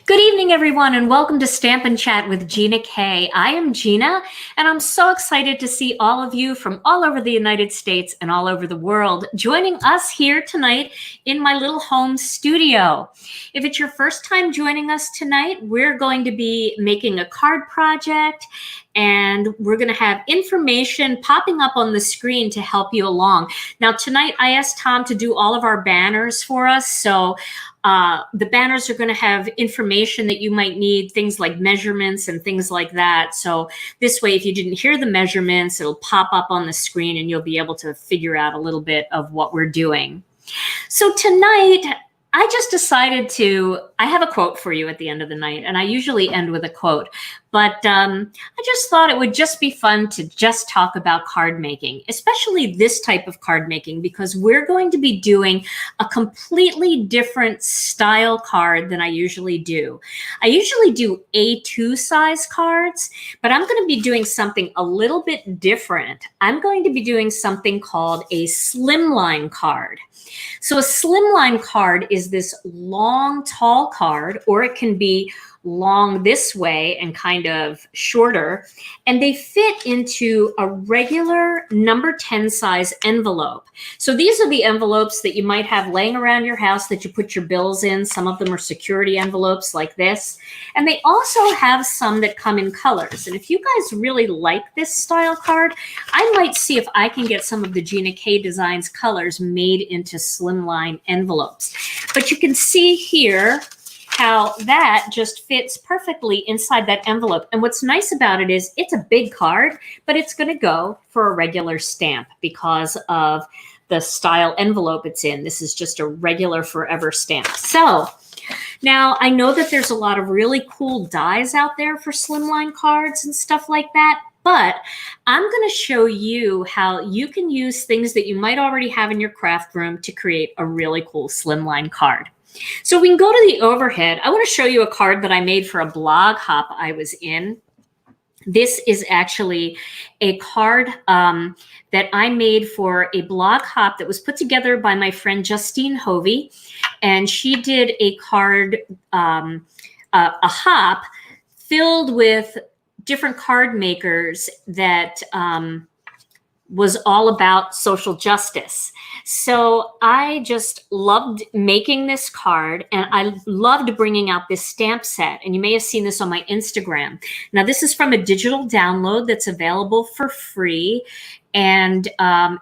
Good evening, everyone, and welcome to Stamp and Chat with Gina K. I am Gina, and I'm so excited to see all of you from all over the United States and all over the world joining us here tonight in my little home studio. If it's your first time joining us tonight, we're going to be making a card project, and we're going to have information popping up on the screen to help you along. Now, tonight I asked Tom to do all of our banners for us, so the banners are going to have information that you might need, things like measurements and things like that. So this way, if you didn't hear the measurements, it'll pop up on the screen and you'll be able to figure out a little bit of what we're doing. So tonight, I just decided I have a quote for you at the end of the night, and I usually end with a quote, but I just thought it would just be fun to just talk about card making, especially this type of card making, because we're going to be doing a completely different style card than I usually do. I usually do A2 size cards, but I'm going to be doing something a little bit different. I'm going to be doing something called a slimline card. So a slimline card is this long, tall card, or it can be long this way and kind of shorter, and they fit into a regular number 10 size envelope. So these are the envelopes that you might have laying around your house that you put your bills in. Some of them are security envelopes like this, and they also have some that come in colors. And if you guys really like this style card, I might see if I can get some of the Gina K Designs colors made into slimline envelopes. But you can see here how that just fits perfectly inside that envelope. And what's nice about it is it's a big card, but it's going to go for a regular stamp because of the style envelope it's in. This is just a regular forever stamp. So now I know that there's a lot of really cool dies out there for slimline cards and stuff like that, but I'm going to show you how you can use things that you might already have in your craft room to create a really cool slimline card. So we can go to the overhead. I want to show you a card that I made for a blog hop I was in. This is actually a card that I made for a blog hop that was put together by my friend Justine Hovey. And she did a card, a hop filled with different card makers that was all about social justice. So I just loved making this card, and I loved bringing out this stamp set. And you may have seen this on my Instagram. Now, this is from a digital download that's available for free. And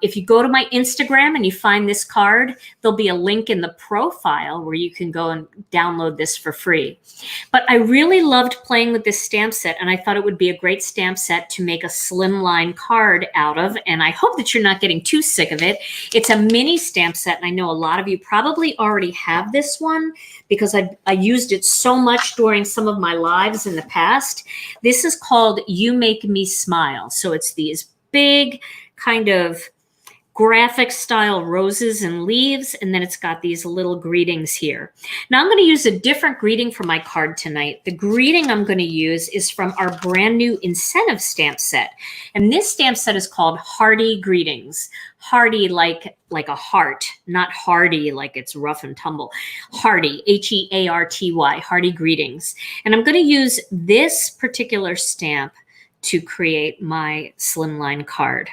if you go to my Instagram and you find this card, there'll be a link in the profile where you can go and download this for free. But I really loved playing with this stamp set, and I thought it would be a great stamp set to make a slimline card out of. And I hope that you're not getting too sick of it. It's a mini stamp set, and I know a lot of you probably already have this one because I used it so much during some of my lives in the past. This is called You Make Me Smile. So it's these big kind of graphic style roses and leaves, and then it's got these little greetings here. Now I'm going to use a different greeting for my card tonight. The greeting I'm going to use is from our brand new incentive stamp set, and this stamp set is called Hearty Greetings. Hearty like a heart, not hardy like it's rough and tumble. Hearty, H-E-A-R-T-Y, Hearty Greetings. And I'm going to use this particular stamp to create my slimline card.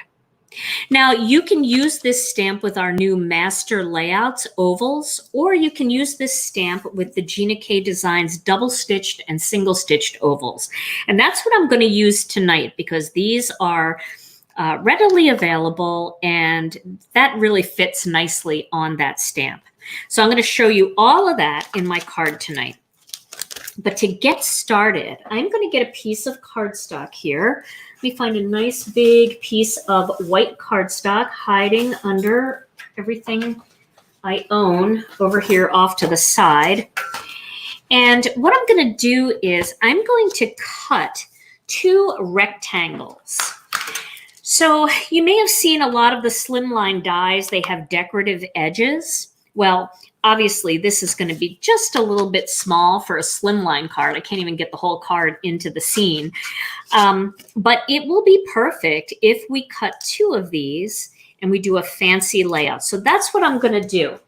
Now, you can use this stamp with our new Master Layouts ovals, or you can use this stamp with the Gina K Designs double-stitched and single-stitched ovals. And that's what I'm going to use tonight because these are readily available, and that really fits nicely on that stamp. So I'm going to show you all of that in my card tonight. But to get started, I'm going to get a piece of cardstock here. Let me find a nice big piece of white cardstock hiding under everything I own over here off to the side. And what I'm going to do is I'm going to cut 2 rectangles. So you may have seen a lot of the slimline dies. They have decorative edges. Well, obviously, this is going to be just a little bit small for a slimline card. I can't even get the whole card into the scene. But it will be perfect if we cut 2 of these and we do a fancy layout. So that's what I'm going to do.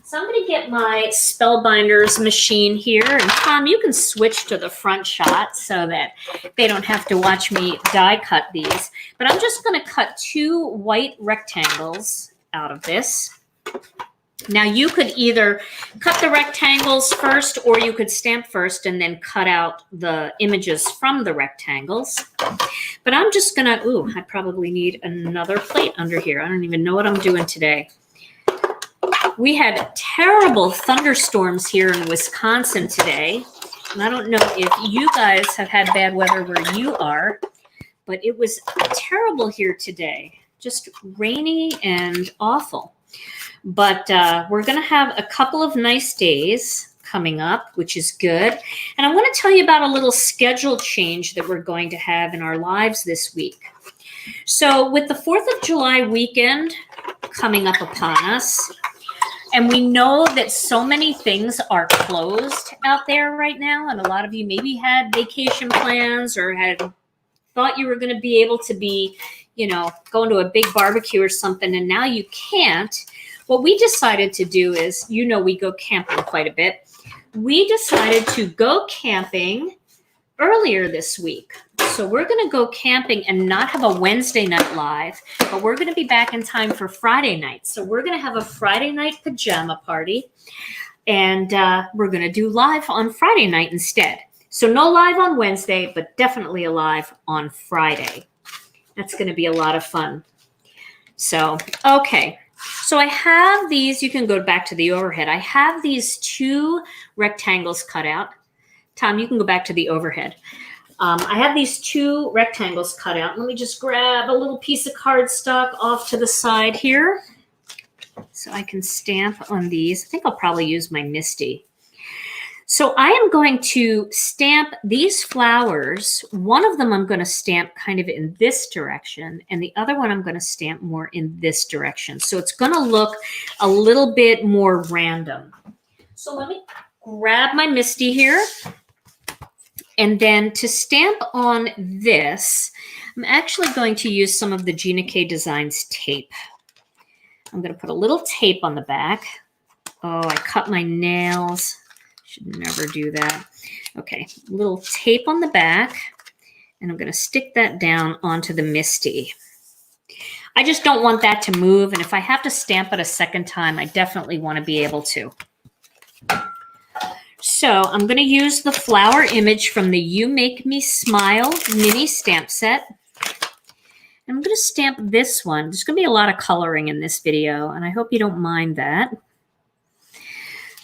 So I'm going to get my Spellbinders machine here. And Tom, you can switch to the front shot so that they don't have to watch me die cut these. But I'm just going to cut 2 white rectangles out of this. Now you could either cut the rectangles first, or you could stamp first and then cut out the images from the rectangles. But I'm just going to, ooh, I probably need another plate under here. I don't even know what I'm doing today. We had terrible thunderstorms here in Wisconsin today. And I don't know if you guys have had bad weather where you are, but it was terrible here today. Just rainy and awful. But we're going to have a couple of nice days coming up, which is good. And I want to tell you about a little schedule change that we're going to have in our lives this week. So with the 4th of July weekend coming up upon us, and we know that so many things are closed out there right now, and a lot of you maybe had vacation plans or had thought you were going to be able to be, you know, going to a big barbecue or something, and now you can't. What we decided to do is, you know, we go camping quite a bit. We decided to go camping earlier this week. So we're going to go camping and not have a Wednesday night live, but we're going to be back in time for Friday night. So we're going to have a Friday night pajama party, and we're going to do live on Friday night instead. So no live on Wednesday, but definitely a live on Friday. That's going to be a lot of fun. So, okay. So I have these, you can go back to the overhead. I have these 2 rectangles cut out. Tom, you can go back to the overhead. I have these 2 rectangles cut out. Let me just grab a little piece of cardstock off to the side here so I can stamp on these. I think I'll probably use my Misty. So I am going to stamp these flowers. One of them I'm going to stamp kind of in this direction, and the other one I'm going to stamp more in this direction. So it's going to look a little bit more random. So let me grab my Misty here. And then to stamp on this, I'm actually going to use some of the Gina K Designs tape. I'm going to put a little tape on the back. Oh, I cut my nails. Should never do that. Okay, a little tape on the back, and I'm going to stick that down onto the Misty. I just don't want that to move, and if I have to stamp it a second time, I definitely want to be able to. So I'm going to use the flower image from the You Make Me Smile mini stamp set. I'm going to stamp this one. There's going to be a lot of coloring in this video, and I hope you don't mind that.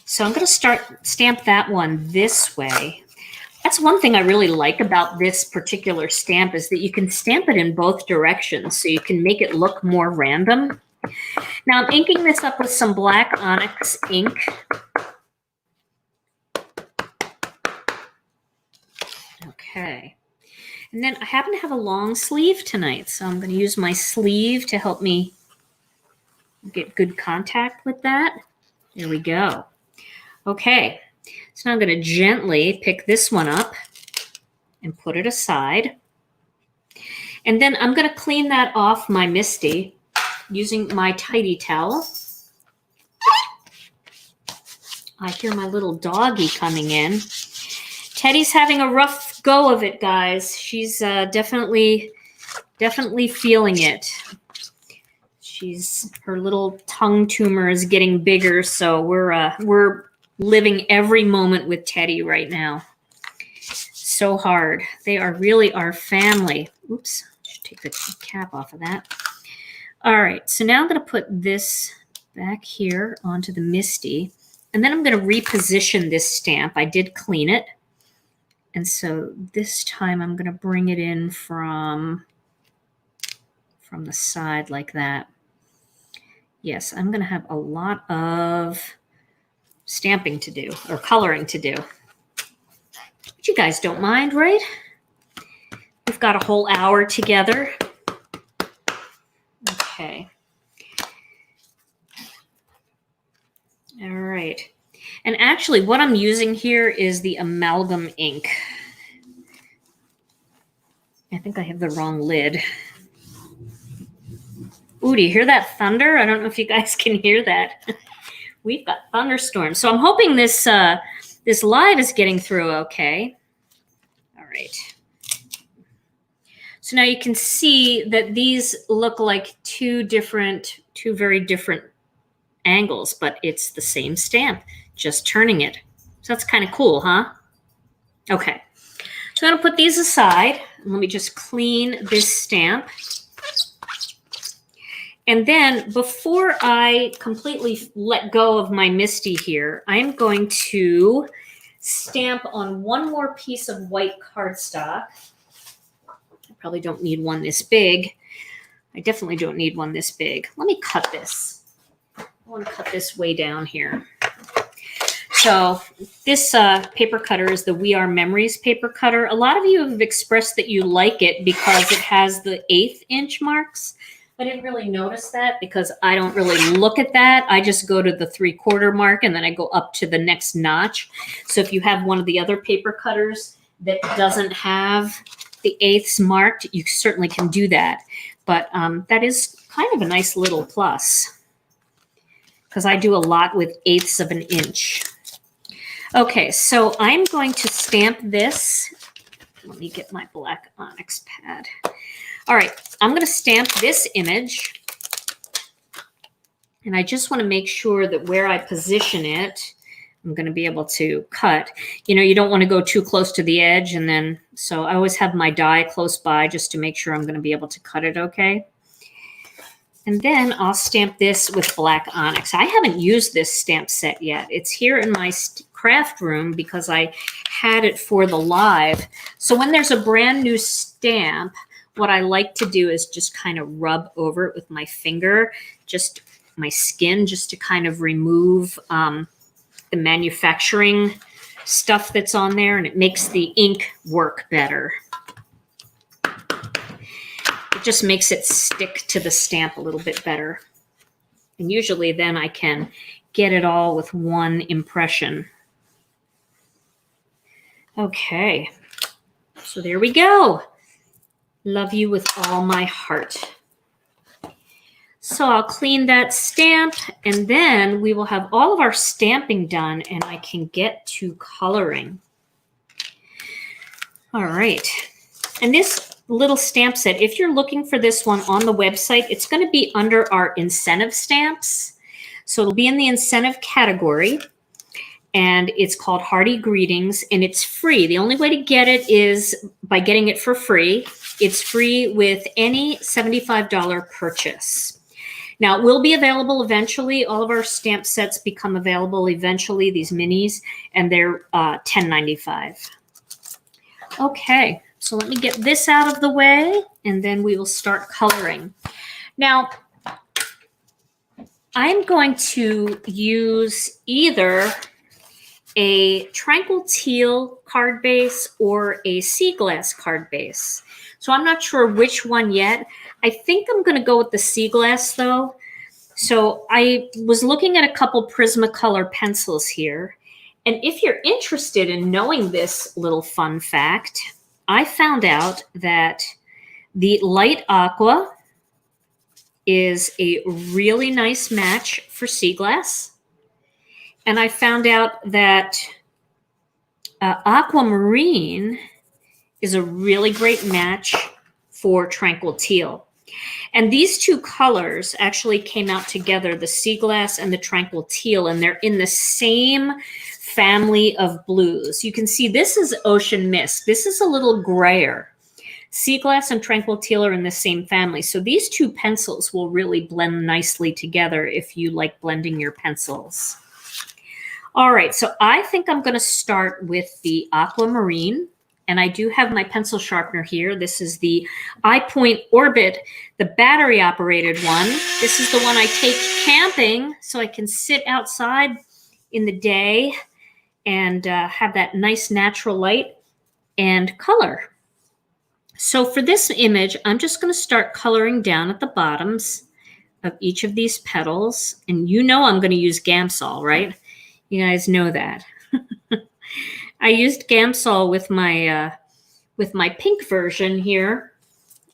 So I'm going to stamp that one this way. That's one thing I really like about this particular stamp, is that you can stamp it in both directions, so you can make it look more random. Now I'm inking this up with some black onyx ink. Okay. And then I happen to have a long sleeve tonight, so I'm going to use my sleeve to help me get good contact with that. There we go. Okay, so now I'm going to gently pick this one up and put it aside. And then I'm going to clean that off my Misty using my tidy towel. I hear my little doggy coming in. Teddy's having a rough go of it, guys. She's definitely feeling it. Her little tongue tumor is getting bigger, so we're living every moment with Teddy right now. So hard. They are really our family. Oops, should take the cap off of that. All right, so now I'm going to put this back here onto the Misty, and then I'm going to reposition this stamp. I did clean it. And so this time I'm going to bring it in from the side like that. Yes, I'm going to have a lot of stamping to do, or coloring to do. But you guys don't mind, right? We've got a whole hour together. Okay. All right. And actually, what I'm using here is the amalgam ink. I think I have the wrong lid. Ooh, do you hear that thunder? I don't know if you guys can hear that. We've got thunderstorms. So I'm hoping this this live is getting through okay. All right. So now you can see that these look like two very different angles, but it's the same stamp, just turning it. So that's kind of cool, huh? Okay. So I'm going to put these aside. Let me just clean this stamp. And then before I completely let go of my Misty here, I'm going to stamp on one more piece of white cardstock. I probably don't need one this big. I definitely don't need one this big. Let me cut this. I want to cut this way down here. So this paper cutter is the We Are Memories paper cutter. A lot of you have expressed that you like it because it has the 1/8 inch marks. I didn't really notice that because I don't really look at that. I just go to the 3/4 mark and then I go up to the next notch. So if you have one of the other paper cutters that doesn't have the 1/8 marked, you certainly can do that. But that is kind of a nice little plus because I do a lot with 1/8 of an inch. Okay, so I'm going to stamp this. Let me get my black onyx pad. All right, I'm going to stamp this image. And I just want to make sure that where I position it, I'm going to be able to cut. You know, you don't want to go too close to the edge. And then, so I always have my die close by just to make sure I'm going to be able to cut it okay. And then I'll stamp this with black onyx. I haven't used this stamp set yet. It's here in my craft room because I had it for the live. So when there's a brand new stamp, what I like to do is just kind of rub over it with my finger, just my skin, just to kind of remove the manufacturing stuff that's on there, and it makes the ink work better. It just makes it stick to the stamp a little bit better. And usually then I can get it all with one impression. Okay, so there we go. Love you with all my heart. So I'll clean that stamp and then we will have all of our stamping done and I can get to coloring. All right. And this little stamp set, if you're looking for this one on the website, it's going to be under our incentive stamps. So it'll be in the incentive category. And it's called Hearty Greetings, and it's free. The only way to get it is by getting it for free. It's free with any $75 purchase. Now, it will be available eventually. All of our stamp sets become available eventually, these minis, and they're $10.95. Okay, so let me get this out of the way, and then we will start coloring. Now, I'm going to use either a Tranquil Teal card base or a Sea Glass card base. So I'm not sure which one yet. I think I'm going to go with the Sea Glass though. So I was looking at a couple Prismacolor pencils here. And if you're interested in knowing this little fun fact, I found out that the light aqua is a really nice match for Sea Glass. And I found out that aquamarine is a really great match for Tranquil Teal. And these two colors actually came out together, the Sea Glass and the Tranquil Teal, and they're in the same family of blues. You can see this is Ocean Mist. This is a little grayer. Sea Glass and Tranquil Teal are in the same family. So these two pencils will really blend nicely together if you like blending your pencils. All right, so I think I'm going to start with the aquamarine, and I do have my pencil sharpener here. This is the iPoint Orbit, the battery-operated one. This is the one I take camping so I can sit outside in the day and have that nice natural light and color. So for this image, I'm just going to start coloring down at the bottoms of each of these petals, and you know I'm going to use Gamsol, right? You guys know that. I used Gamsol with my pink version here.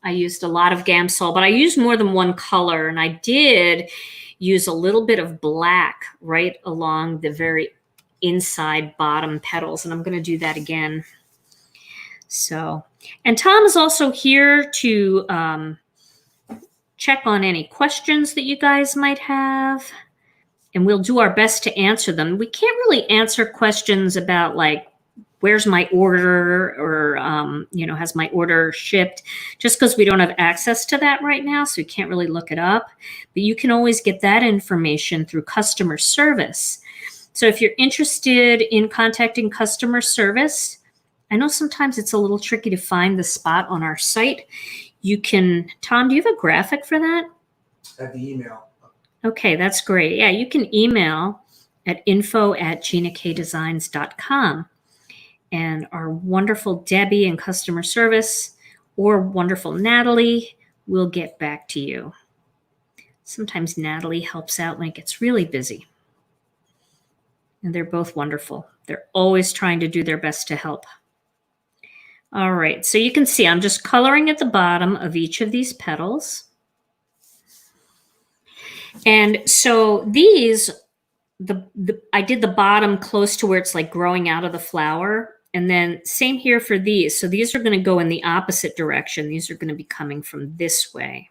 I used a lot of Gamsol, but I used more than one color, and I did use a little bit of black right along the very inside bottom petals. And I'm going to do that again. So, and Tom is also here to check on any questions that you guys might have. And we'll do our best to answer them. We can't really answer questions about like, where's my order, or, you know, has my order shipped, just because we don't have access to that right now. So we can't really look it up, but you can always get that information through customer service. So if you're interested in contacting customer service, I know sometimes it's a little tricky to find the spot on our site. You can, Tom, do you have a graphic for that? At the email. Okay, that's great. Yeah, you can email at info@ginakdesigns.com. And our wonderful Debbie in customer service or wonderful Natalie will get back to you. Sometimes Natalie helps out when it gets really busy. And they're both wonderful. They're always trying to do their best to help. All right, so you can see I'm just coloring at the bottom of each of these petals. And so these, I did the bottom close to where it's like growing out of the flower. And then same here for these. So these are going to go in the opposite direction. These are going to be coming from this way.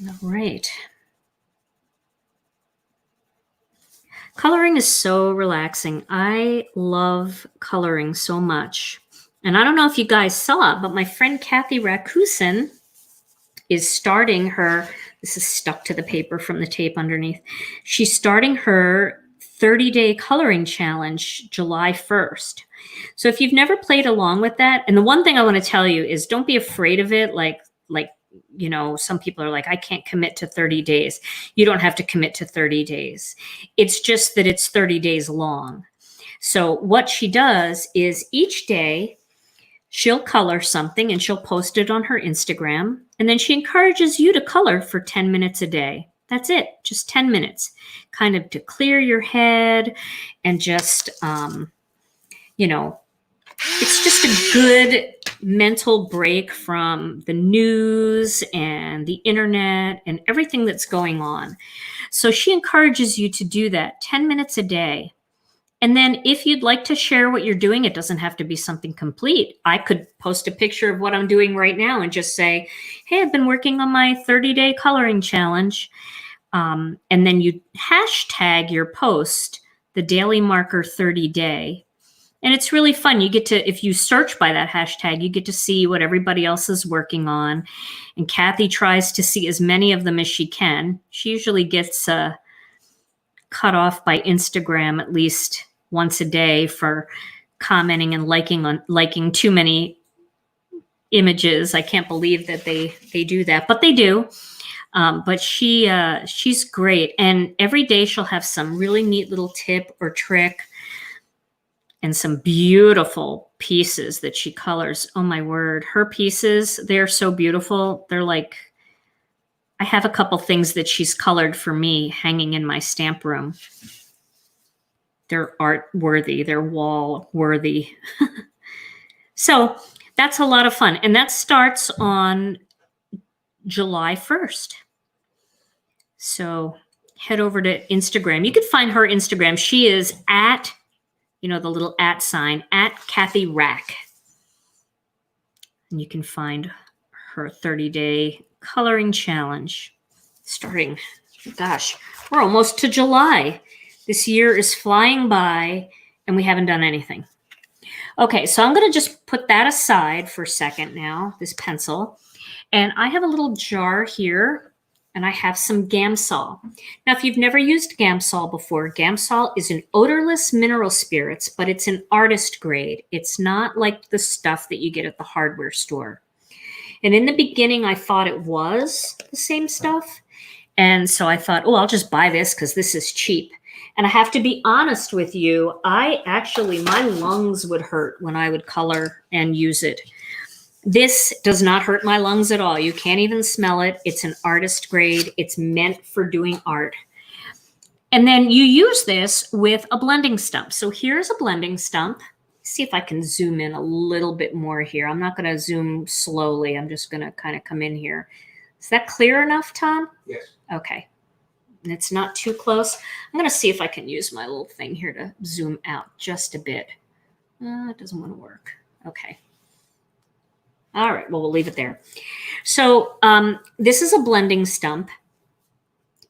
All right. Coloring is so relaxing. I love coloring so much. And I don't know if you guys saw it, but my friend Kathy Rakusin is starting her, this is stuck to the paper from the tape underneath. She's starting her 30-day coloring challenge July 1st. So if you've never played along with that, and the one thing I want to tell you is don't be afraid of it. Like, you know, some people are like, I can't commit to 30 days. You don't have to commit to 30 days. It's just that it's 30 days long. So what she does is each day she'll color something and she'll post it on her Instagram. And then she encourages you to color for 10 minutes a day. That's it, just 10 minutes, kind of to clear your head and just, you know, it's just a good mental break from the news and the internet and everything that's going on. So she encourages you to do that 10 minutes a day. And then if you'd like to share what you're doing, it doesn't have to be something complete. I could post a picture of what I'm doing right now and just say, hey, I've been working on my 30-day coloring challenge. And then you hashtag your post, the daily marker 30 day. And it's really fun. You get to, if you search by that hashtag, you get to see what everybody else is working on. And Kathy tries to see as many of them as she can. She usually gets cut off by Instagram at least once a day for commenting and liking too many images. I can't believe that they do that, but they do. But she's great. And every day she'll have some really neat little tip or trick and some beautiful pieces that she colors. Oh my word. Her pieces, they're so beautiful. They're like, I have a couple things that she's colored for me hanging in my stamp room. They're art worthy. They're wall worthy. So that's a lot of fun. And that starts on July 1st. So head over to Instagram. You can find her Instagram. She is at, you know, the little at sign, at Kathy Rack. And you can find her 30-day coloring challenge starting, gosh, we're almost to July. This year is flying by and we haven't done anything. Okay, so I'm going to just put that aside for a second now, this pencil. And I have a little jar here and I have some Gamsol. Now, if you've never used Gamsol before, Gamsol is an odorless mineral spirits, but it's an artist grade. It's not like the stuff that you get at the hardware store. And in the beginning, I thought it was the same stuff. And so I thought, oh, I'll just buy this because this is cheap. And I have to be honest with you, my lungs would hurt when I would color and use it. This does not hurt my lungs at all. You can't even smell it. It's an artist grade. It's meant for doing art. And then you use this with a blending stump. So here's a blending stump. See if I can zoom in a little bit more here. I'm not going to zoom slowly. I'm just going to kind of come in here. Is that clear enough, Tom? Yes. Okay. And it's not too close. I'm going to see if I can use my little thing here to zoom out just a bit. It doesn't want to work. Okay. All right. Well, we'll leave it there. So this is a blending stump.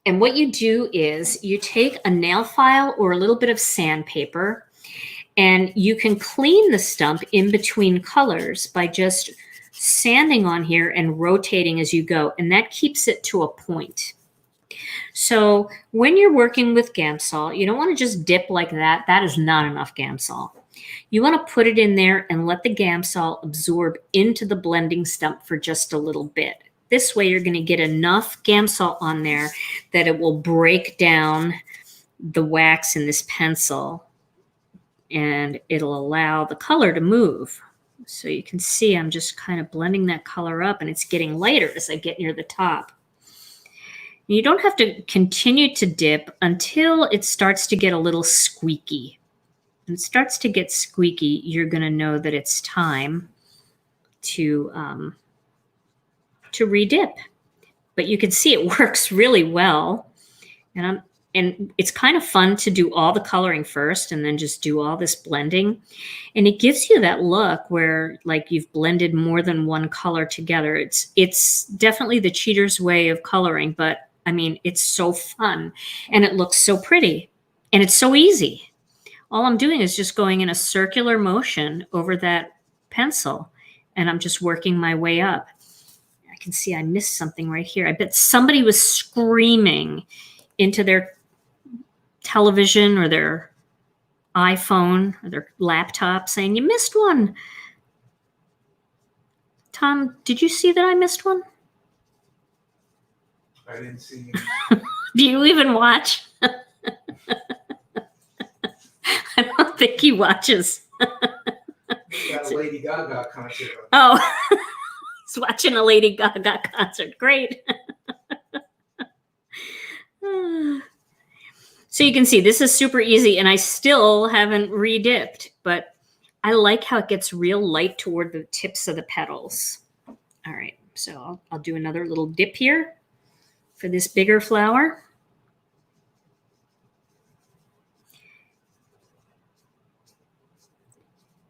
And what you do is you take a nail file or a little bit of sandpaper, and you can clean the stump in between colors by just sanding on here and rotating as you go. And that keeps it to a point. So when you're working with Gamsol, you don't want to just dip like that. That is not enough Gamsol. You want to put it in there and let the Gamsol absorb into the blending stump for just a little bit. This way you're going to get enough Gamsol on there that it will break down the wax in this pencil and it'll allow the color to move. So you can see I'm just kind of blending that color up and it's getting lighter as I get near the top. You don't have to continue to dip until it starts to get a little squeaky. When it starts to get squeaky, you're going to know that it's time to redip. But you can see it works really well. And it's kind of fun to do all the coloring first and then just do all this blending. And it gives you that look where like you've blended more than one color together. It's definitely the cheater's way of coloring, but I mean, it's so fun and it looks so pretty and it's so easy. All I'm doing is just going in a circular motion over that pencil and I'm just working my way up. I can see I missed something right here. I bet somebody was screaming into their television or their iPhone or their laptop saying, "You missed one." Tom, did you see that I missed one? I didn't see. Do you even watch? I don't think he watches. He's got a Lady Gaga concert. Oh, he's watching a Lady Gaga concert. Great. So you can see this is super easy and I still haven't redipped, but I like how it gets real light toward the tips of the petals. All right, so I'll do another little dip here for this bigger flower.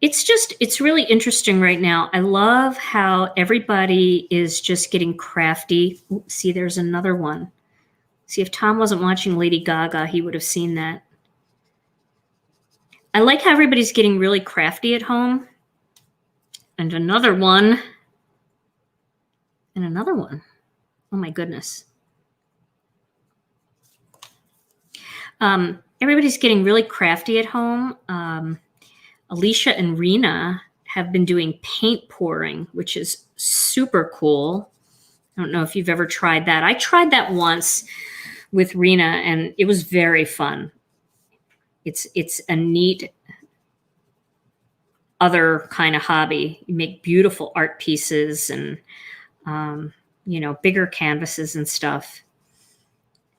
It's really interesting right now. I love how everybody is just getting crafty. Ooh, see, there's another one. See, if Tom wasn't watching Lady Gaga, he would have seen that. I like how everybody's getting really crafty at home. And another one. And another one. Oh my goodness. Everybody's getting really crafty at home. Alicia and Rena have been doing paint pouring, which is super cool. I don't know if you've ever tried that. I tried that once with Rena and it was very fun. It's a neat other kind of hobby. You make beautiful art pieces and you know, bigger canvases and stuff.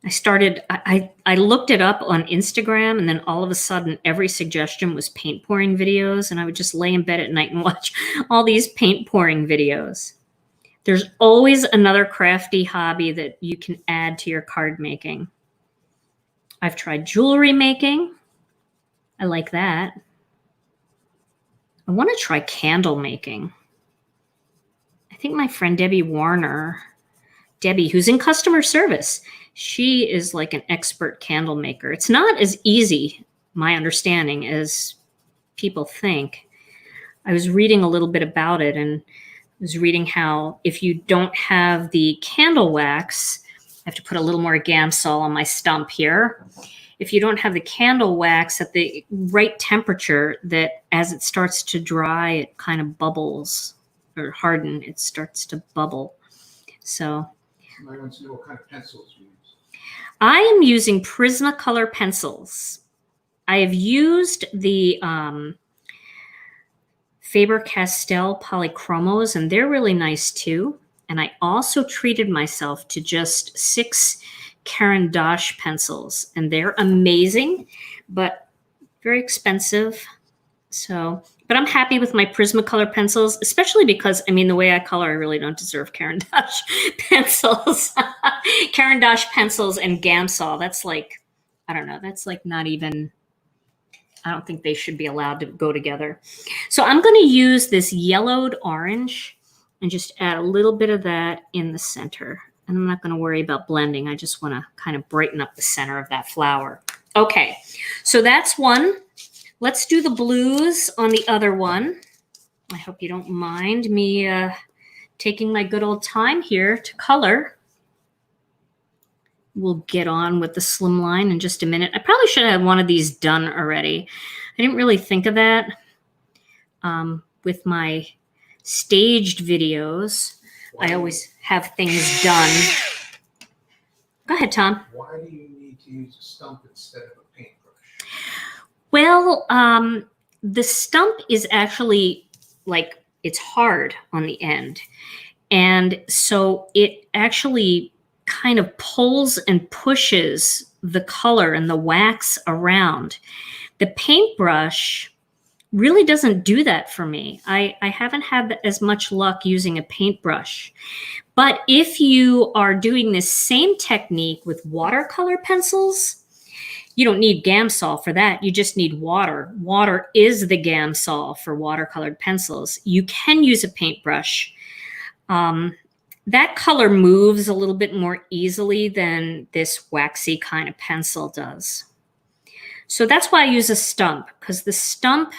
I looked it up on Instagram and then all of a sudden every suggestion was paint pouring videos and I would just lay in bed at night and watch all these paint pouring videos. There's always another crafty hobby that you can add to your card making. I've tried jewelry making. I like that. I want to try candle making. I think my friend Debbie Warner, who's in customer service, she is like an expert candle maker. It's not as easy, my understanding, as people think. I was reading a little bit about it and was reading how if you don't have the candle wax, I have to put a little more Gamsol on my stump here. If you don't have the candle wax at the right temperature, that as it starts to dry, it kind of bubbles or harden, it starts to bubble. So Somebody wants to know what kind of pencils you use. I am using Prismacolor pencils. I have used the Faber-Castell Polychromos, and they're really nice too. And I also treated myself to just 6 Caran d'Ache pencils, and they're amazing, but very expensive. So But I'm happy with my Prismacolor pencils, especially because, I mean, the way I color, I really don't deserve Caran d'Ache pencils. Caran d'Ache pencils and Gamsol, that's like, I don't know, that's like not even, I don't think they should be allowed to go together. So I'm going to use this yellowed orange and just add a little bit of that in the center. And I'm not going to worry about blending. I just want to kind of brighten up the center of that flower. Okay, so that's one. Let's do the blues on the other one. I hope you don't mind me taking my good old time here to color. We'll get on with the Slimline in just a minute. I probably should have one of these done already. I didn't really think of that with my staged videos. I always have things done. Go ahead, Tom. Why do you need to use a stump instead of a paintbrush? Well, the stump is actually like, it's hard on the end. And so it actually kind of pulls and pushes the color and the wax around. The paintbrush really doesn't do that for me. I haven't had as much luck using a paintbrush. But if you are doing this same technique with watercolor pencils, you don't need Gamsol for that. You just need water. Water is the Gamsol for watercolored pencils. You can use a paintbrush. That color moves a little bit more easily than this waxy kind of pencil does. So that's why I use a stump, because the stump,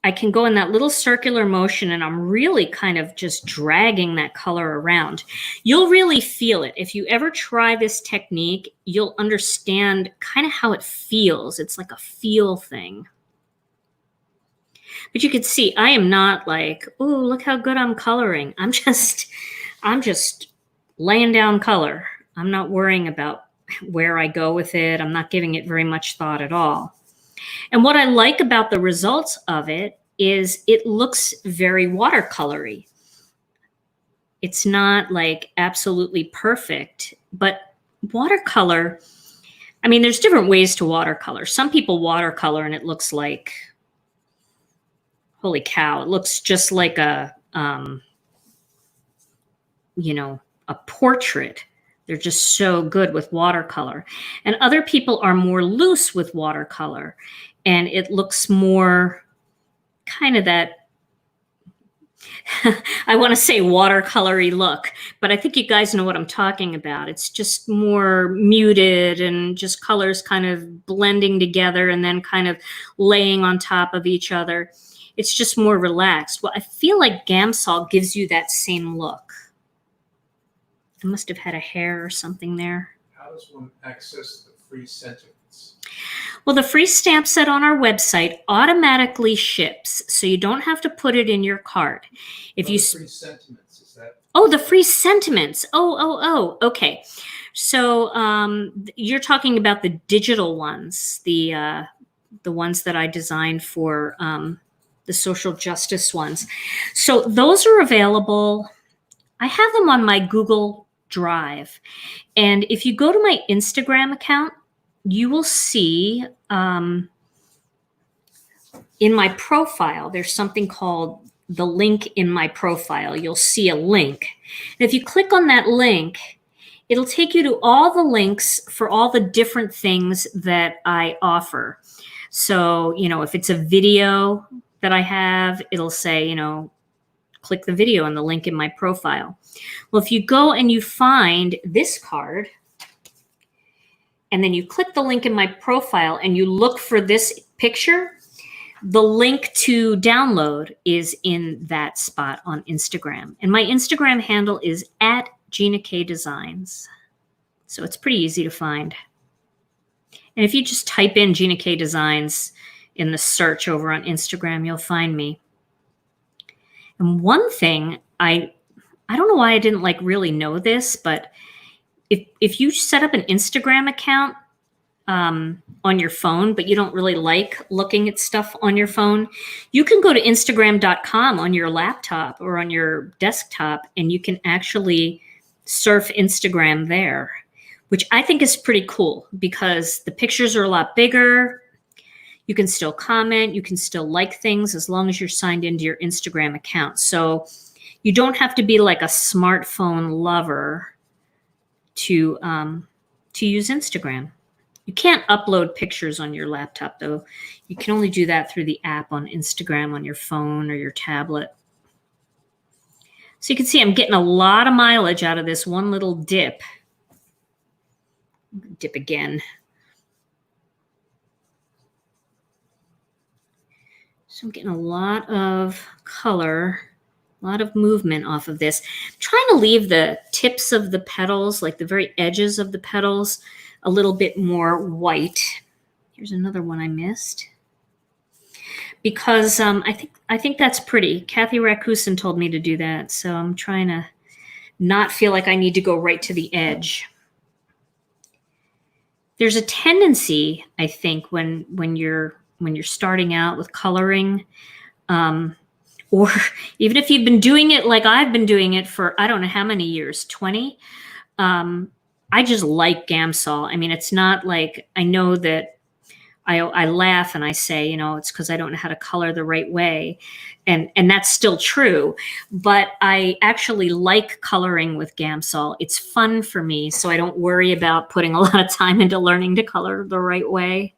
I can go in that little circular motion and I'm really kind of just dragging that color around. You'll really feel it. If you ever try this technique, you'll understand kind of how it feels. It's like a feel thing. But you can see I am not like, oh, look how good I'm coloring. I'm just laying down color. I'm not worrying about where I go with it. I'm not giving it very much thought at all. And what I like about the results of it is it looks very watercolory. It's not like absolutely perfect, but watercolor, I mean, there's different ways to watercolor. Some people watercolor and it looks like, holy cow, it looks just like a, you know, a portrait. They're just so good with watercolor. And other people are more loose with watercolor. And it looks more kind of that, I want to say watercolory look, but I think you guys know what I'm talking about. It's just more muted and just colors kind of blending together and then kind of laying on top of each other. It's just more relaxed. Well, I feel like Gamsol gives you that same look. I must have had a hair or something there. How does one access the free sentiments? Well, the free stamp set on our website automatically ships, so you don't have to put it in your cart. If you free sentiments, is that? Oh, the free sentiments. Oh, okay. So you're talking about the digital ones, the ones that I designed for the social justice ones. So those are available. I have them on my Google Drive. And if you go to my Instagram account, you will see in my profile, there's something called the link in my profile. You'll see a link. And if you click on that link, it'll take you to all the links for all the different things that I offer. So, you know, if it's a video that I have, it'll say, you know, click the video and the link in my profile. Well, if you go and you find this card, and then you click the link in my profile and you look for this picture, the link to download is in that spot on Instagram. And my Instagram handle is @GinaKDesigns. So it's pretty easy to find. And if you just type in Gina K Designs in the search over on Instagram, you'll find me. And one thing, I don't know why I didn't like really know this, but if you set up an Instagram account on your phone, but you don't really like looking at stuff on your phone, you can go to Instagram.com on your laptop or on your desktop, and you can actually surf Instagram there, which I think is pretty cool because the pictures are a lot bigger. You can still comment, you can still like things as long as you're signed into your Instagram account. So you don't have to be like a smartphone lover to use Instagram. You can't upload pictures on your laptop though. You can only do that through the app on Instagram on your phone or your tablet. So you can see I'm getting a lot of mileage out of this one little dip. Dip again. So I'm getting a lot of color, a lot of movement off of this. I'm trying to leave the tips of the petals, like the very edges of the petals, a little bit more white. Here's another one I missed. Because I think that's pretty. Kathy Rakusin told me to do that, so I'm trying to not feel like I need to go right to the edge. There's a tendency, I think, when you're starting out with coloring, or even if you've been doing it like I've been doing it for I don't know how many years, 20. I just like Gamsol. I mean, it's not like I know that I laugh and I say, you know, it's because I don't know how to color the right way. And that's still true. But I actually like coloring with Gamsol. It's fun for me, so I don't worry about putting a lot of time into learning to color the right way.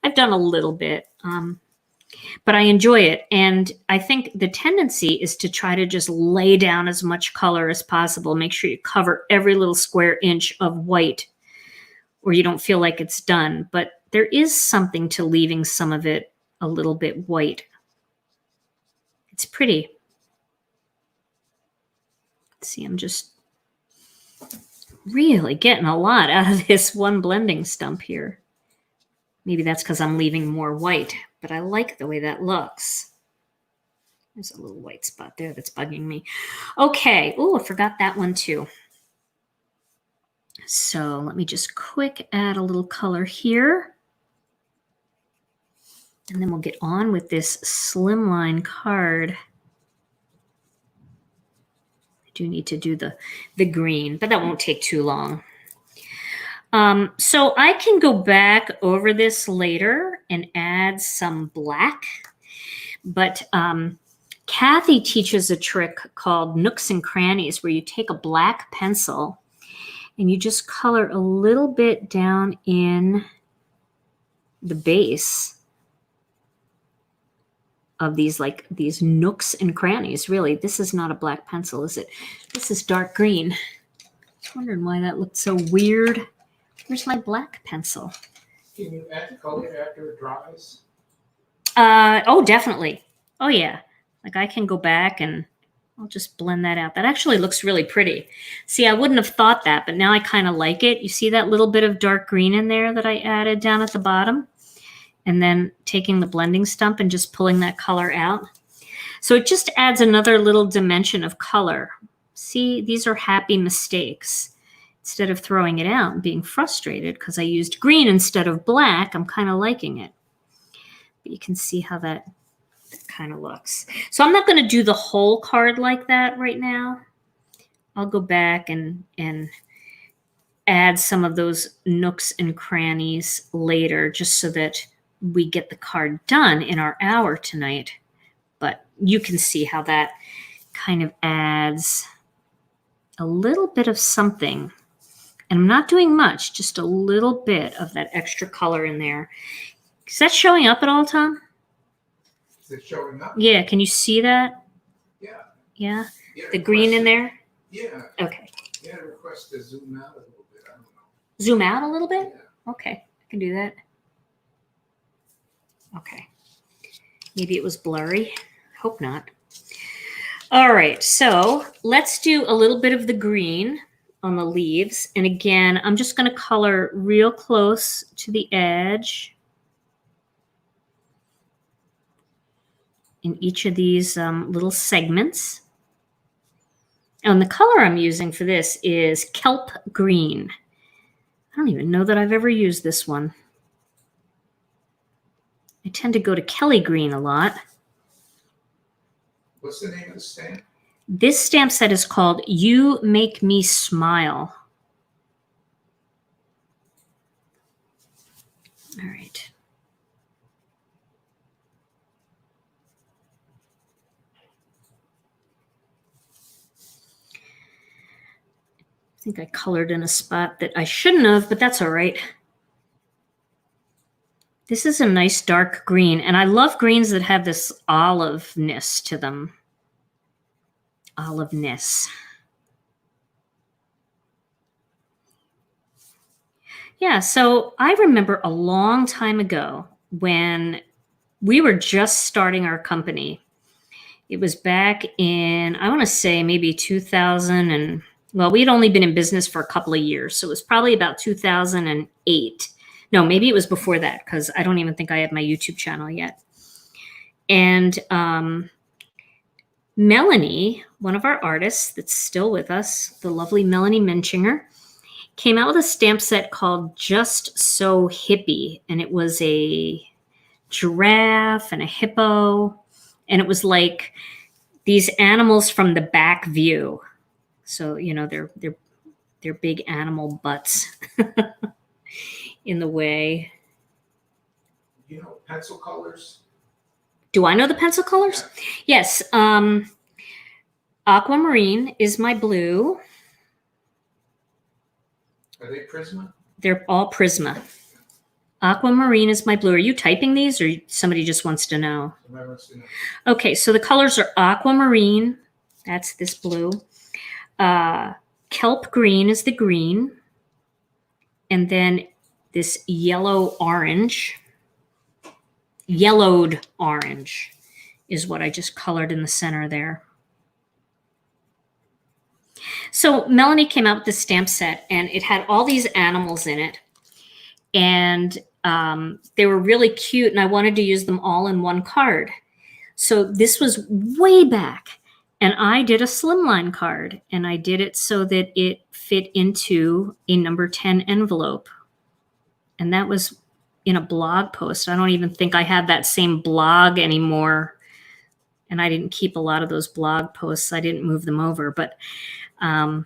I've done a little bit, but I enjoy it. And I think the tendency is to try to just lay down as much color as possible. Make sure you cover every little square inch of white, or you don't feel like it's done. But there is something to leaving some of it a little bit white. It's pretty. Let's see, I'm just really getting a lot out of this one blending stump here. Maybe that's because I'm leaving more white, but I like the way that looks. There's a little white spot there that's bugging me. Okay. Oh, I forgot that one too. So let me just quick add a little color here. And then we'll get on with this Slimline card. I do need to do the green, but that won't take too long. So I can go back over this later and add some black. But Kathy teaches a trick called nooks and crannies, where you take a black pencil and you just color a little bit down in the base of these, like these nooks and crannies. Really, this is not a black pencil, is it? This is dark green. I was wondering why that looked so weird. Where's my black pencil? Can you add the color after it dries? Oh, definitely. Oh, yeah. Like I can go back and I'll just blend that out. That actually looks really pretty. See, I wouldn't have thought that, but now I kind of like it. You see that little bit of dark green in there that I added down at the bottom? And then taking the blending stump and just pulling that color out. So it just adds another little dimension of color. See, these are happy mistakes. Instead of throwing it out and being frustrated because I used green instead of black, I'm kind of liking it. But you can see how that kind of looks. So I'm not going to do the whole card like that right now. I'll go back and add some of those nooks and crannies later, just so that we get the card done in our hour tonight. But you can see how that kind of adds a little bit of something. And I'm not doing much, just a little bit of that extra color in there. Is that showing up at all, Tom? Is it showing up? Yeah, can you see that? Yeah. Yeah? Yeah, The green in there? Yeah. Okay. Yeah, request to zoom out a little bit. I don't know. Zoom out a little bit? Yeah. Okay, I can do that. Okay. Maybe it was blurry. Hope not. All right, so let's do a little bit of the green on the leaves. And again, I'm just going to color real close to the edge in each of these little segments. And the color I'm using for this is kelp green. I don't even know that I've ever used this one. I tend to go to Kelly green a lot. What's the name of the stamp? This stamp set is called You Make Me Smile. All right. think I colored in a spot that I shouldn't have, but that's all right. This is a nice dark green, and I love greens that have this oliveness to them. Oliveness. Yeah, so I remember a long time ago when we were just starting our company. It was back in, I want to say maybe 2000 and, well, we had only been in business for a couple of years. So it was probably about 2008. No, maybe it was before that because I don't even think I had my YouTube channel yet. And Melanie, one of our artists that's still with us, the lovely Melanie Menchinger, came out with a stamp set called Just So Hippie. And it was a giraffe and a hippo. And it was like these animals from the back view. So, you know, they're big animal butts in the way. You know, pencil colors? Do I know the pencil colors? Yeah. Yes. Aquamarine is my blue. Are they Prisma? They're all Prisma. Aquamarine is my blue. Are you typing these or somebody just wants to know? Somebody wants to know. Okay, so the colors are aquamarine. That's this blue. Kelp green is the green. And then this yellow orange. Yellowed orange is what I just colored in the center there. So Melanie came out with this stamp set and it had all these animals in it. And they were really cute and I wanted to use them all in one card. So this was way back and I did a slimline card and I did it so that it fit into a number 10 envelope. And that was in a blog post. I don't even think I have that same blog anymore. And I didn't keep a lot of those blog posts. I didn't move them over, but and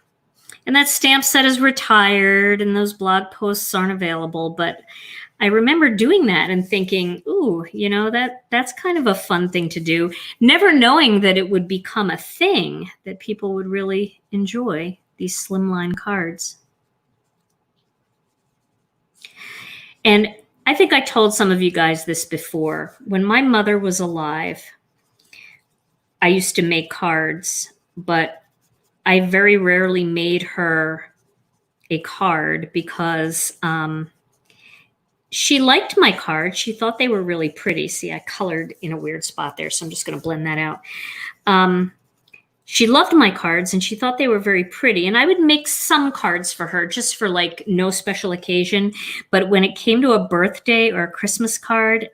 that stamp set is retired and those blog posts aren't available. But I remember doing that and thinking, ooh, you know, that's kind of a fun thing to do. Never knowing that it would become a thing that people would really enjoy, these slimline cards. And I think I told some of you guys this before. When my mother was alive, I used to make cards, but I very rarely made her a card because she liked my cards. She thought they were really pretty. See, I colored in a weird spot there, so I'm just going to blend that out. She loved my cards and she thought they were very pretty. And I would make some cards for her just for like no special occasion. But when it came to a birthday or a Christmas card,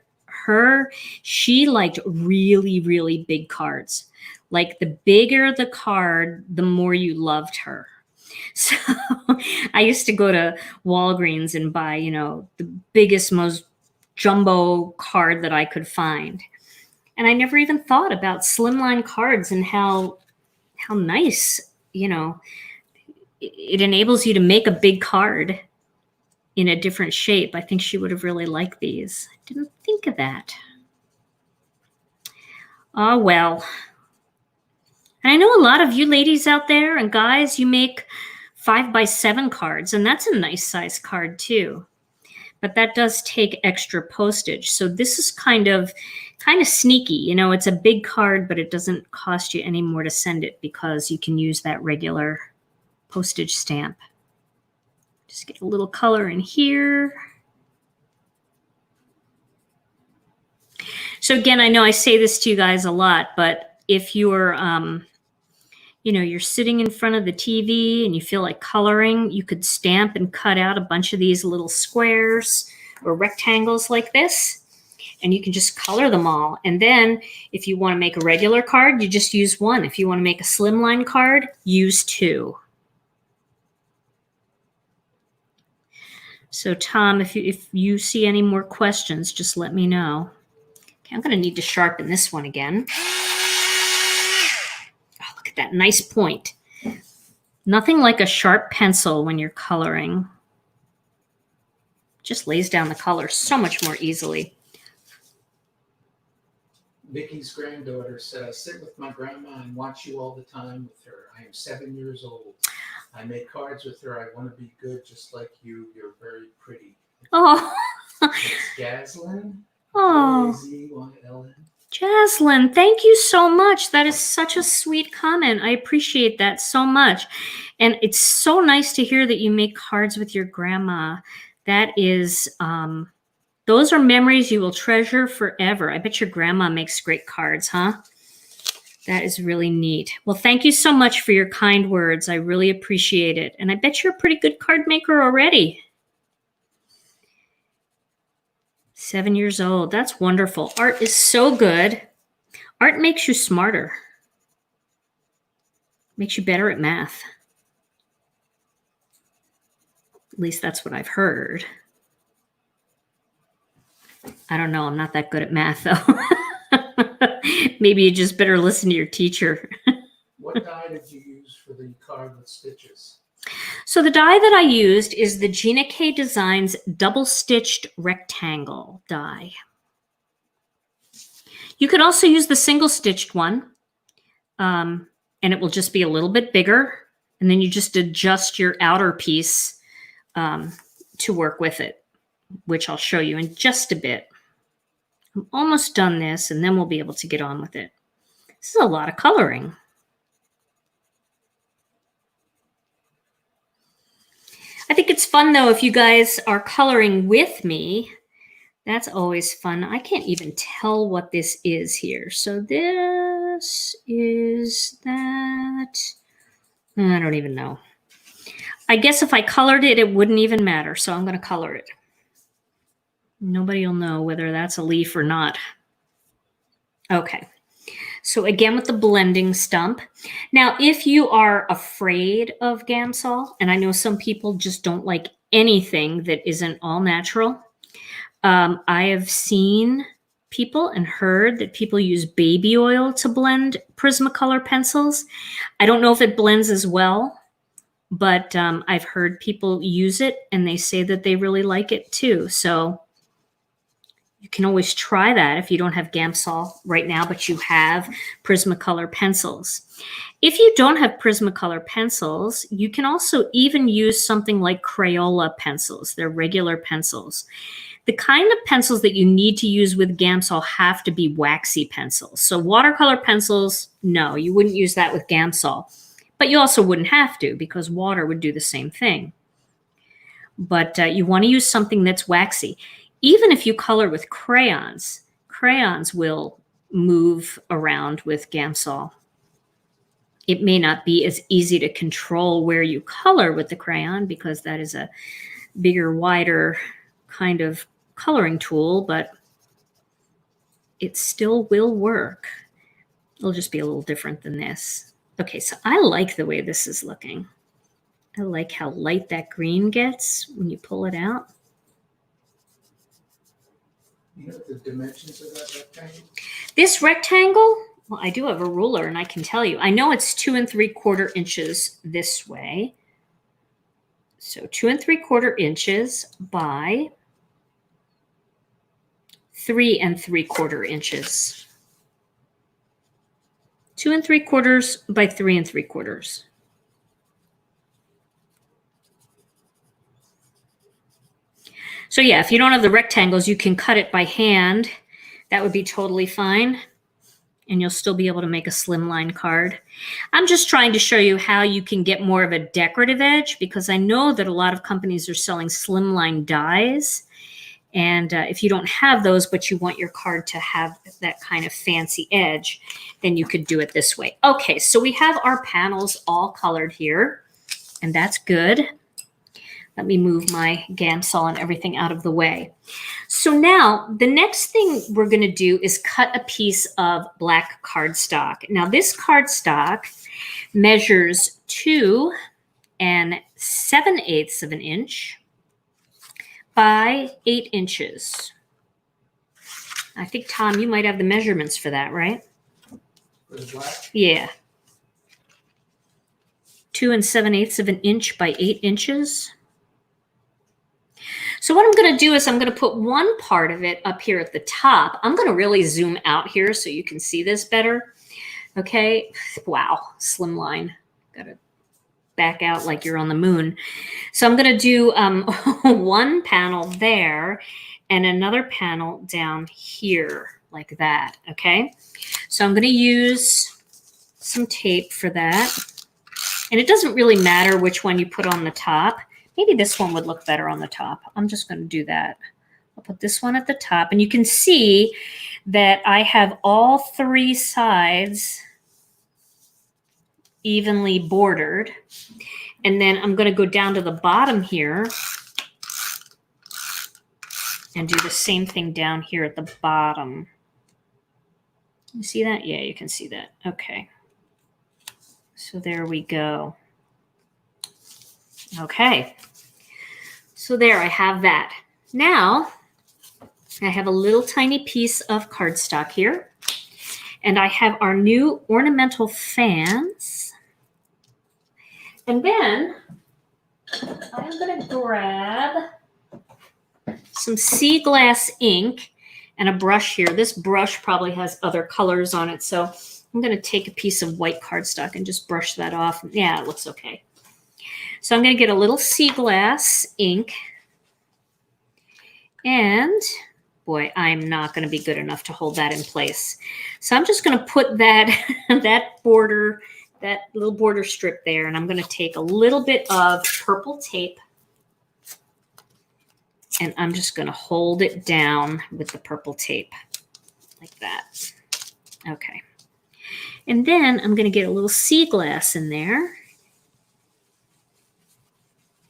she liked really, really big cards. Like the bigger the card, the more you loved her. So I used to go to Walgreens and buy, you know, the biggest, most jumbo card that I could find. And I never even thought about slimline cards and how nice, you know, it enables you to make a big card in a different shape. I think she would have really liked these. I didn't think of that. Oh, well. And I know a lot of you ladies out there and guys, you make 5x7 cards, and that's a nice size card too. But that does take extra postage. So this is kind of sneaky. You know, it's a big card, but it doesn't cost you any more to send it because you can use that regular postage stamp. Just get a little color in here. So again, I know I say this to you guys a lot, but if you're, you know, you're sitting in front of the TV and you feel like coloring, you could stamp and cut out a bunch of these little squares or rectangles like this, and you can just color them all. And then if you want to make a regular card, you just use one. If you want to make a slimline card, use two. So Tom, if you see any more questions, just let me know. Okay, I'm going to need to sharpen this one again. Oh, look at that nice point. Nothing like a sharp pencil when you're coloring. Just lays down the color so much more easily. Vicky's granddaughter says, sit with my grandma and watch you all the time with her. I am 7 years old. I make cards with her. I want to be good just like you. You're very pretty. Oh, It's Gaslin. oh, Jaslyn. Jaslyn, thank you so much. That is such a sweet comment. I appreciate that so much. And it's so nice to hear that you make cards with your grandma. That is, those are memories you will treasure forever. I bet your grandma makes great cards, huh? That is really neat. Well, thank you so much for your kind words. I really appreciate it. And I bet you're a pretty good card maker already. 7 years old. That's wonderful. Art is so good. Art makes you smarter. Makes you better at math. At least that's what I've heard. I don't know. I'm not that good at math, though. Maybe you just better listen to your teacher. What die did you use for the card with stitches? So the die that I used is the Gina K Designs double stitched rectangle die. You could also use the single stitched one, and it will just be a little bit bigger. And then you just adjust your outer piece to work with it, which I'll show you in just a bit. I'm almost done this, and then we'll be able to get on with it. This is a lot of coloring. I think it's fun, though, if you guys are coloring with me. That's always fun. I can't even tell what this is here. So this is that. I don't even know. I guess if I colored it, it wouldn't even matter. So I'm going to color it. Nobody will know whether that's a leaf or not. Okay. So again, with the blending stump. Now, if you are afraid of Gamsol, and I know some people just don't like anything that isn't all natural, I have seen people and heard that people use baby oil to blend Prismacolor pencils. I don't know if it blends as well, but I've heard people use it and they say that they really like it too. So you can always try that if you don't have Gamsol right now, but you have Prismacolor pencils. If you don't have Prismacolor pencils, you can also even use something like Crayola pencils. They're regular pencils. The kind of pencils that you need to use with Gamsol have to be waxy pencils. So watercolor pencils, no, you wouldn't use that with Gamsol. But you also wouldn't have to because water would do the same thing. But you want to use something that's waxy. Even if you color with crayons, crayons will move around with Gamsol. It may not be as easy to control where you color with the crayon because that is a bigger, wider kind of coloring tool, but it still will work. It'll just be a little different than this. Okay, so I like the way this is looking. I like how light that green gets when you pull it out. You know the dimensions of that rectangle? This rectangle, well, I do have a ruler and I can tell you. I know it's 2 3/4 inches this way. So 2 3/4 inches by 3 3/4 inches. 2 3/4 by 3 3/4. So yeah, if you don't have the rectangles, you can cut it by hand. That would be totally fine. And you'll still be able to make a slimline card. I'm just trying to show you how you can get more of a decorative edge because I know that a lot of companies are selling slimline dies. And if you don't have those, but you want your card to have that kind of fancy edge, then you could do it this way. Okay, so we have our panels all colored here, and that's good. Let me move my Gamsol and everything out of the way. So now the next thing we're going to do is cut a piece of black cardstock. Now this cardstock measures 2 7/8 of an inch by 8 inches. I think, Tom, you might have the measurements for that, right? For the black? Yeah. 2 7/8 of an inch by 8 inches. So what I'm going to do is I'm going to put one part of it up here at the top. I'm going to really zoom out here so you can see this better. Okay. Wow. Slimline. Got to back out like you're on the moon. So I'm going to do one panel there and another panel down here like that, okay? So I'm going to use some tape for that. And it doesn't really matter which one you put on the top. Maybe this one would look better on the top. I'm just going to do that. I'll put this one at the top. And you can see that I have all three sides evenly bordered. And then I'm going to go down to the bottom here and do the same thing down here at the bottom. You see that? Yeah, you can see that. Okay. So there we go. Okay. So there, I have that. Now, I have a little tiny piece of cardstock here. And I have our new ornamental fans. And then I'm going to grab some sea glass ink and a brush here. This brush probably has other colors on it, so I'm going to take a piece of white cardstock and just brush that off. Yeah, it looks okay. So I'm going to get a little sea glass ink. And boy, I'm not going to be good enough to hold that in place. So I'm just going to put that, that little border strip there, and I'm going to take a little bit of purple tape, and I'm just going to hold it down with the purple tape like that. Okay. And then I'm going to get a little sea glass in there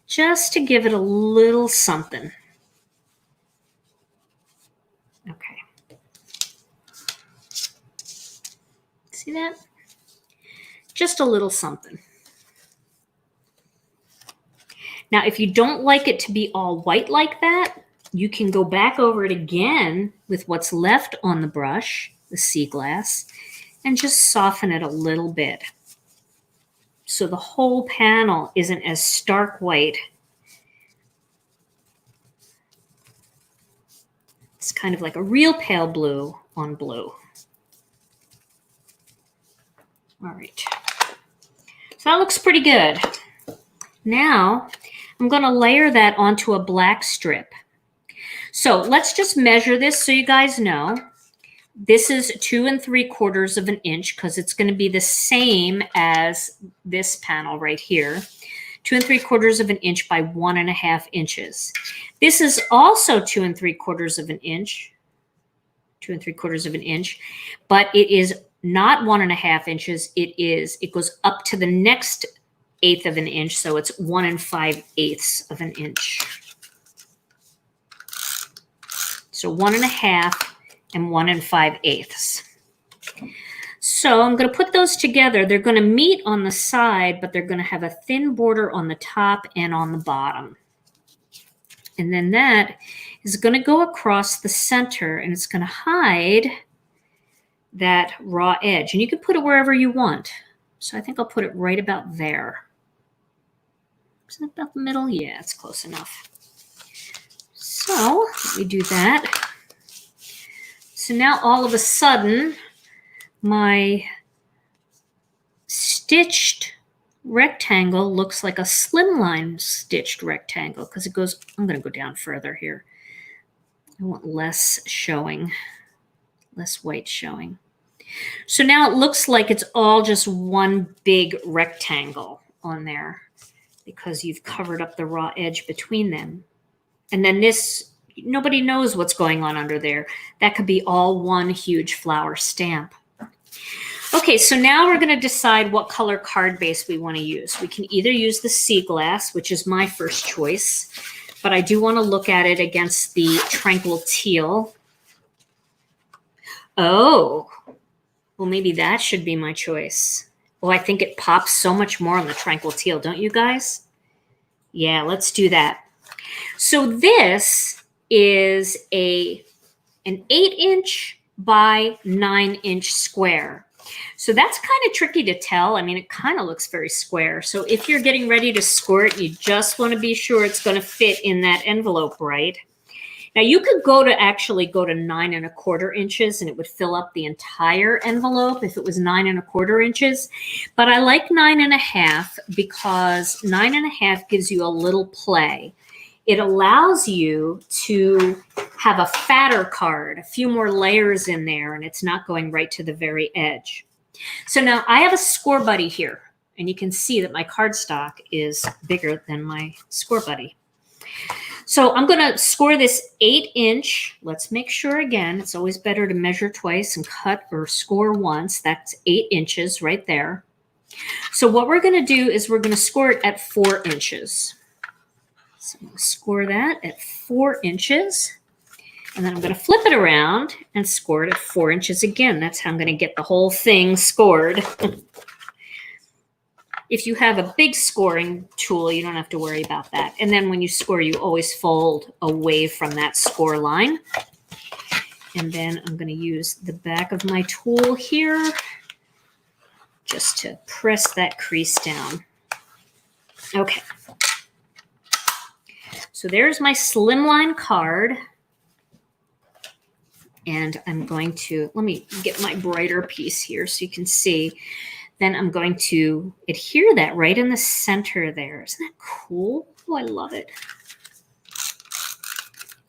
just to give it a little something. Okay. See that? Just a little something. Now, if you don't like it to be all white like that, you can go back over it again with what's left on the brush, the sea glass, and just soften it a little bit. So the whole panel isn't as stark white. It's kind of like a real pale blue on blue. All right. So that looks pretty good. Now, I'm going to layer that onto a black strip. So let's just measure this so you guys know. This is 2 3/4 of an inch because it's going to be the same as this panel right here. 2 3/4 of an inch by 1.5 inches. This is also 2 3/4 of an inch. 2 3/4 of an inch, but it is not 1.5 inches. It goes up to the next 1/8 of an inch, so it's 1 5/8 of an inch. So 1.5 and 1 5/8. So I'm going to put those together. They're going to meet on the side, but they're going to have a thin border on the top and on the bottom. And then that is going to go across the center, and it's going to hide that raw edge. And you can put it wherever you want. So I think I'll put it right about there. Is that about the middle? Yeah, it's close enough. So let me do that. So now all of a sudden, my stitched rectangle looks like a slimline stitched rectangle because it goes, I'm going to go down further here. I want less showing, less white showing. So now it looks like it's all just one big rectangle on there because you've covered up the raw edge between them. And then this, nobody knows what's going on under there. That could be all one huge flower stamp. Okay, so now we're going to decide what color card base we want to use. We can either use the sea glass, which is my first choice, but I do want to look at it against the tranquil teal. Oh, well, maybe that should be my choice. Oh, I think it pops so much more on the tranquil teal, don't you guys? Yeah, let's do that. So this is an 8-inch by 9-inch square. So that's kind of tricky to tell. I mean, it kind of looks very square. So if you're getting ready to score it, you just want to be sure it's going to fit in that envelope right. Now you could actually go to 9¼ inches and it would fill up the entire envelope if it was 9¼ inches. But I like 9½ because 9½ gives you a little play. It allows you to have a fatter card, a few more layers in there, and it's not going right to the very edge. So now I have a score buddy here, and you can see that my cardstock is bigger than my score buddy. So I'm going to score this 8-inch. Let's make sure again, it's always better to measure twice and cut or score once. That's 8 inches right there. So what we're going to do is we're going to score it at 4 inches. So I'm going to score that at 4 inches. And then I'm going to flip it around and score it at 4 inches again. That's how I'm going to get the whole thing scored. If you have a big scoring tool, you don't have to worry about that. And then when you score, you always fold away from that score line. And then I'm going to use the back of my tool here just to press that crease down. Okay. So there's my Slimline card. And I'm going to, let me get my brighter piece here so you can see. Then I'm going to adhere that right in the center there. Isn't that cool? Oh, I love it.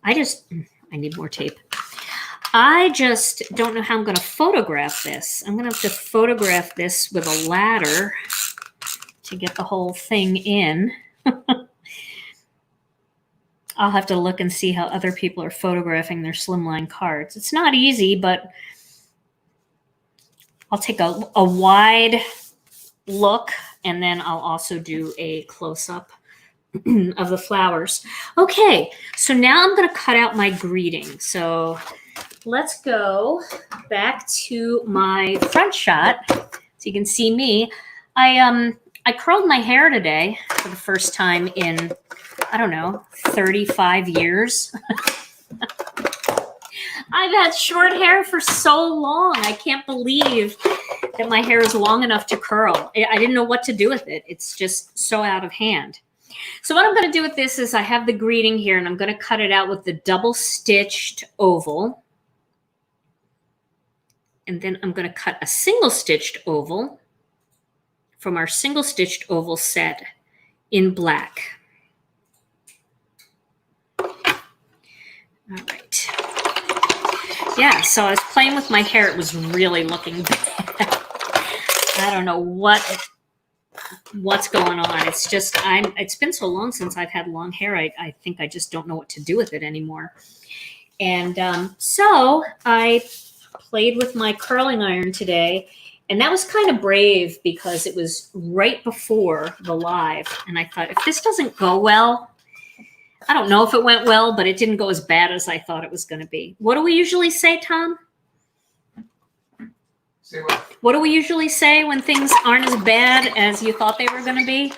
I need more tape. I just don't know how I'm going to photograph this. I'm going to have to photograph this with a ladder to get the whole thing in. I'll have to look and see how other people are photographing their Slimline cards. It's not easy, but I'll take a wide look, and then I'll also do a close-up of the flowers. Okay, so now I'm going to cut out my greeting. So let's go back to my front shot so you can see me. I curled my hair today for the first time in, I don't know, 35 years. I've had short hair for so long. I can't believe that my hair is long enough to curl. I didn't know what to do with it. It's just so out of hand. So what I'm going to do with this is I have the greeting here, and I'm going to cut it out with the double-stitched oval. And then I'm going to cut a single-stitched oval from our single-stitched oval set in black. All right. Yeah, so I was playing with my hair. It was really looking bad. I don't know what's going on. It's just, it's been so long since I've had long hair. I think I just don't know what to do with it anymore. And so I played with my curling iron today, and that was kind of brave because it was right before the live. And I thought, if this doesn't go well, I don't know if it went well, but it didn't go as bad as I thought it was going to be. What do we usually say, Tom? Say what? What do we usually say when things aren't as bad as you thought they were going to be?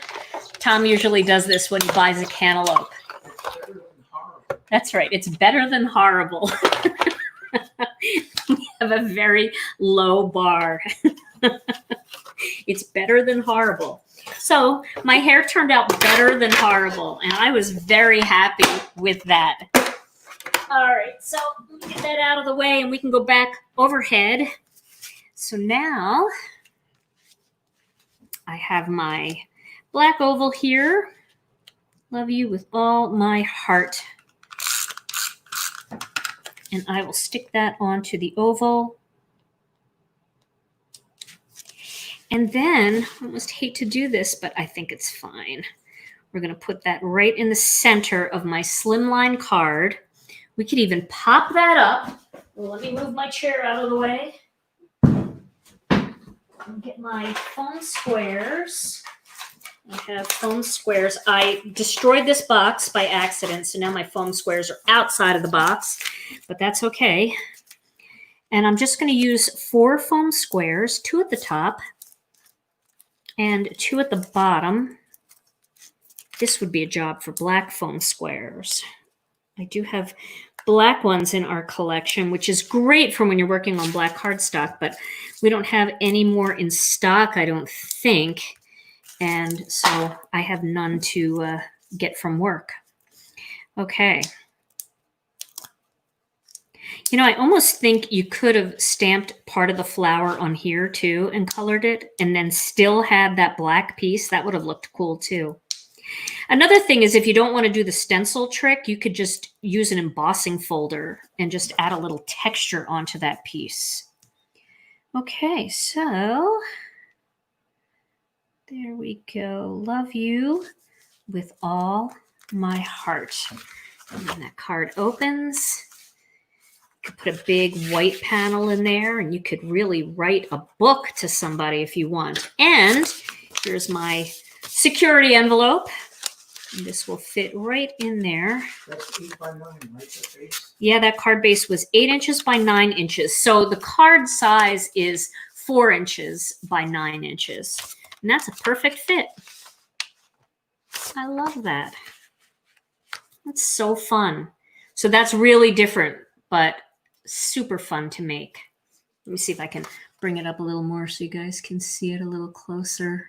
Tom usually does this when he buys a cantaloupe. It's better than horrible. That's right. It's better than horrible. We have a very low bar. It's better than horrible. So my hair turned out better than horrible, and I was very happy with that. All right, so let me get that out of the way, and we can go back overhead. So now I have my black oval here. Love you with all my heart. And I will stick that onto the oval. And then, I almost hate to do this, but I think it's fine. We're going to put that right in the center of my Slimline card. We could even pop that up. Well, let me move my chair out of the way. Get my foam squares. I have foam squares. I destroyed this box by accident, so now my foam squares are outside of the box, but that's okay. And I'm just going to use 4 foam squares, 2 at the top and 2 at the bottom. This would be a job for black foam squares. I do have black ones in our collection, which is great for when you're working on black cardstock, but we don't have any more in stock, I don't think. And so I have none to get from work. Okay. You know, I almost think you could have stamped part of the flower on here too and colored it and then still had that black piece. That would have looked cool too. Another thing is if you don't want to do the stencil trick, you could just use an embossing folder and just add a little texture onto that piece. Okay, so there we go. Love you with all my heart. And then that card opens. You could put a big white panel in there and you could really write a book to somebody if you want. And here's my security envelope. And this will fit right in there. That's 8 by 9, right? That base? Yeah, that card base was 8 inches by 9 inches. So the card size is 4 inches by 9 inches. And that's a perfect fit. I love that. That's so fun. So that's really different, but super fun to make. Let me see if I can bring it up a little more so you guys can see it a little closer.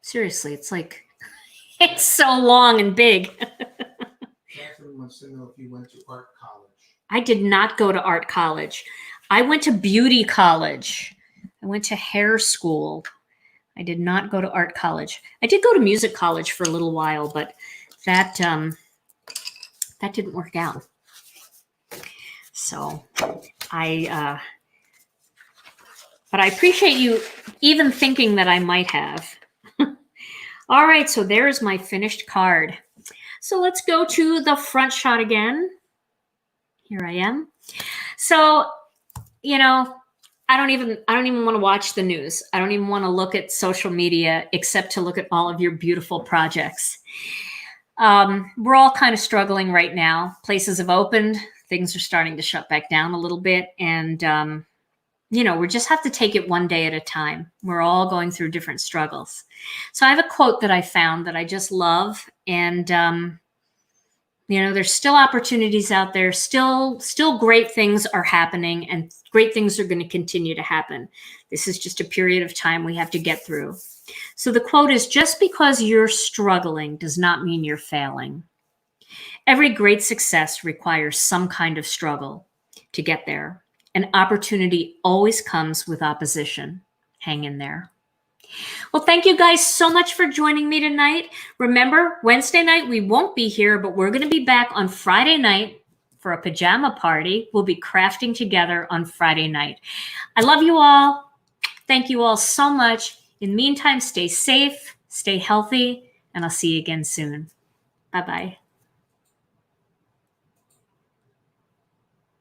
Seriously, it's like, it's so long and big. Catherine wants to know if you went to art college. I did not go to art college. I went to beauty college. I went to hair school. I did not go to art college. I did go to music college for a little while, but that didn't work out. So but I appreciate you even thinking that I might have. All right, so there's my finished card. So let's go to the front shot again. Here I am. So, you know, I don't even want to watch the news. I don't even want to look at social media except to look at all of your beautiful projects. We're all kind of struggling right now. Places have opened. Things are starting to shut back down a little bit. And, you know, we just have to take it one day at a time. We're all going through different struggles. So I have a quote that I found that I just love. And, you know, there's still opportunities out there. Still great things are happening and great things are going to continue to happen. This is just a period of time we have to get through. So the quote is, just because you're struggling does not mean you're failing. Every great success requires some kind of struggle to get there. An opportunity always comes with opposition. Hang in there. Well, thank you guys so much for joining me tonight. Remember, Wednesday night we won't be here, but we're going to be back on Friday night for a pajama party. We'll be crafting together on Friday night. I love you all. Thank you all so much. In the meantime, stay safe, stay healthy, and I'll see you again soon. Bye-bye.